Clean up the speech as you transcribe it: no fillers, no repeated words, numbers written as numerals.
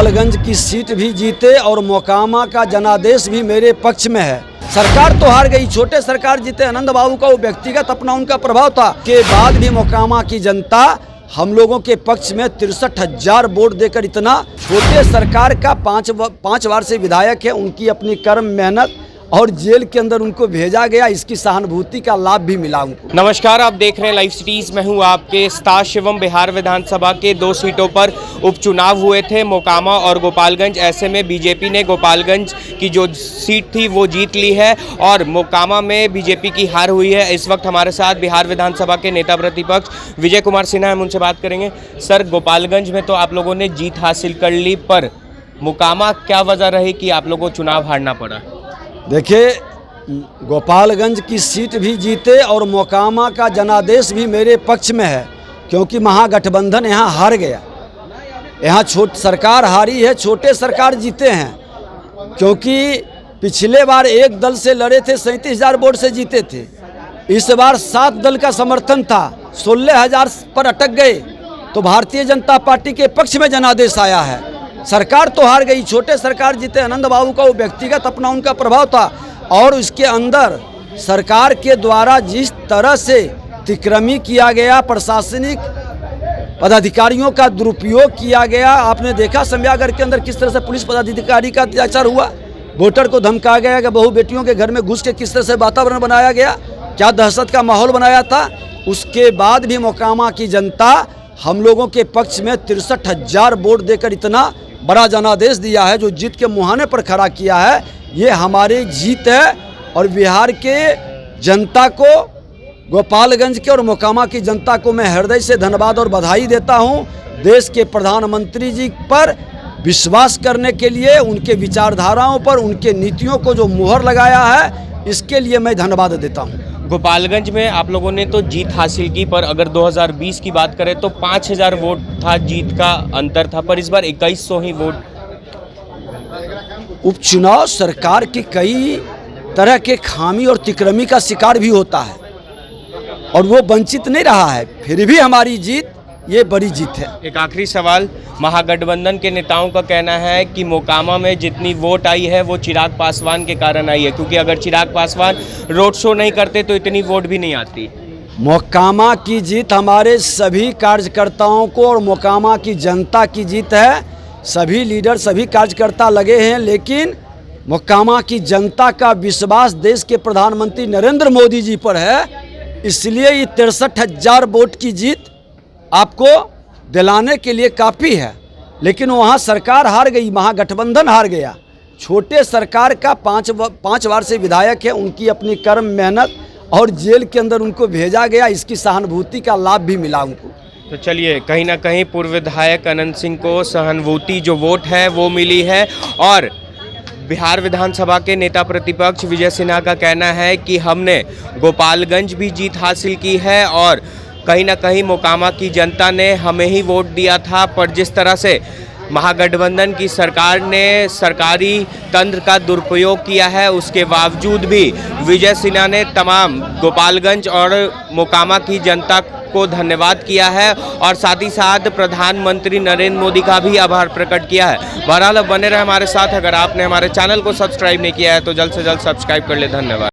गोपालगंज की सीट भी जीते और मोकामा का जनादेश भी मेरे पक्ष में है। सरकार तो हार गई, छोटे सरकार जीते। आनंद बाबू का वो व्यक्तिगत अपना उनका प्रभाव था, के बाद भी मोकामा की जनता हम लोगों के पक्ष में 63,000 वोट देकर, इतना छोटे सरकार का पाँच बार से विधायक है, उनकी अपनी कर्म मेहनत और जेल के अंदर उनको भेजा गया, इसकी सहानुभूति का लाभ भी मिला उनको। नमस्कार, आप देख रहे हैं लाइव सिटीज। मैं हूं आपके स्टार शिवम। बिहार विधानसभा के 2 सीटों पर उपचुनाव हुए थे, मोकामा और गोपालगंज। ऐसे में बीजेपी ने गोपालगंज की जो सीट थी वो जीत ली है और मोकामा में बीजेपी की हार हुई है। इस वक्त हमारे साथ बिहार विधानसभा के नेता प्रतिपक्ष विजय कुमार सिन्हा, हम उनसे बात करेंगे। सर, गोपालगंज में तो आप लोगों ने जीत हासिल कर ली, पर मोकामा क्या वजह रही कि आप लोगों को चुनाव हारना पड़ा? देखिए, गोपालगंज की सीट भी जीते और मोकामा का जनादेश भी मेरे पक्ष में है, क्योंकि महागठबंधन यहाँ हार गया। यहाँ सरकार हारी है, छोटे सरकार जीते हैं, क्योंकि पिछले बार एक दल से लड़े थे, 37,000 वोट से जीते थे। इस बार 7 दल का समर्थन था, 16,000 पर अटक गए, तो भारतीय जनता पार्टी के पक्ष में जनादेश आया है। सरकार तो हार गई, छोटे सरकार जीते। आनंद बाबू का वो व्यक्तिगत अपना उनका प्रभाव था, और उसके अंदर सरकार के द्वारा जिस तरह से तिक्रमी किया गया, प्रशासनिक पदाधिकारियों का दुरुपयोग किया गया, आपने देखा समयागर के अंदर किस तरह से पुलिस पदाधिकारी का अत्याचार हुआ, वोटर को धमकाया गया कि बहू बेटियों के घर में घुस के किस तरह से वातावरण बनाया गया, क्या दहशत का माहौल बनाया था। उसके बाद भी मोकामा की जनता हम लोगों के पक्ष में 63,000 वोट देकर इतना बड़ा जनादेश दिया है, जो जीत के मुहाने पर खड़ा किया है। ये हमारी जीत है और बिहार के जनता को, गोपालगंज के और मोकामा की जनता को मैं हृदय से धन्यवाद और बधाई देता हूं। देश के प्रधानमंत्री जी पर विश्वास करने के लिए, उनके विचारधाराओं पर, उनके नीतियों को जो मुहर लगाया है, इसके लिए मैं धन्यवाद देता हूं। गोपालगंज में आप लोगों ने तो जीत हासिल की, पर अगर 2020 की बात करें तो 5,000 वोट था जीत का अंतर था, पर इस बार 2100 ही वोट। उपचुनाव सरकार की कई तरह के खामी और तिक्रमी का शिकार भी होता है, और वो वंचित नहीं रहा है। फिर भी हमारी जीत ये बड़ी जीत है। एक आखिरी सवाल, महागठबंधन के नेताओं का कहना है कि मोकामा में जितनी वोट आई है वो चिराग पासवान के कारण आई है, क्योंकि अगर चिराग पासवान रोड शो नहीं करते तो इतनी वोट भी नहीं आती। मोकामा की जीत हमारे सभी कार्यकर्ताओं को और मोकामा की जनता की जीत है। सभी लीडर, सभी कार्यकर्ता लगे हैं, लेकिन मोकामा की जनता का विश्वास देश के प्रधानमंत्री नरेंद्र मोदी जी पर है, इसलिए ये 63,000 वोट की जीत आपको दिलाने के लिए काफ़ी है। लेकिन वहाँ सरकार हार गई, महागठबंधन हार गया। छोटे सरकार का पाँच बार से विधायक है, उनकी अपनी कर्म मेहनत और जेल के अंदर उनको भेजा गया, इसकी सहानुभूति का लाभ भी मिला उनको। तो चलिए, कहीं ना कहीं पूर्व विधायक अनंत सिंह को सहानुभूति जो वोट है वो मिली है, और बिहार विधानसभा के नेता प्रतिपक्ष विजय सिन्हा का कहना है कि हमने गोपालगंज भी जीत हासिल की है और कहीं ना कहीं मोकामा की जनता ने हमें ही वोट दिया था, पर जिस तरह से महागठबंधन की सरकार ने सरकारी तंत्र का दुरुपयोग किया है, उसके बावजूद भी विजय सिन्हा ने तमाम गोपालगंज और मोकामा की जनता को धन्यवाद किया है, और साथ ही साथ प्रधानमंत्री नरेंद्र मोदी का भी आभार प्रकट किया है। बहरहाल बने रहे हमारे साथ। अगर आपने हमारे चैनल को सब्सक्राइब नहीं किया है तो जल्द से जल्द सब्सक्राइब कर ले। धन्यवाद।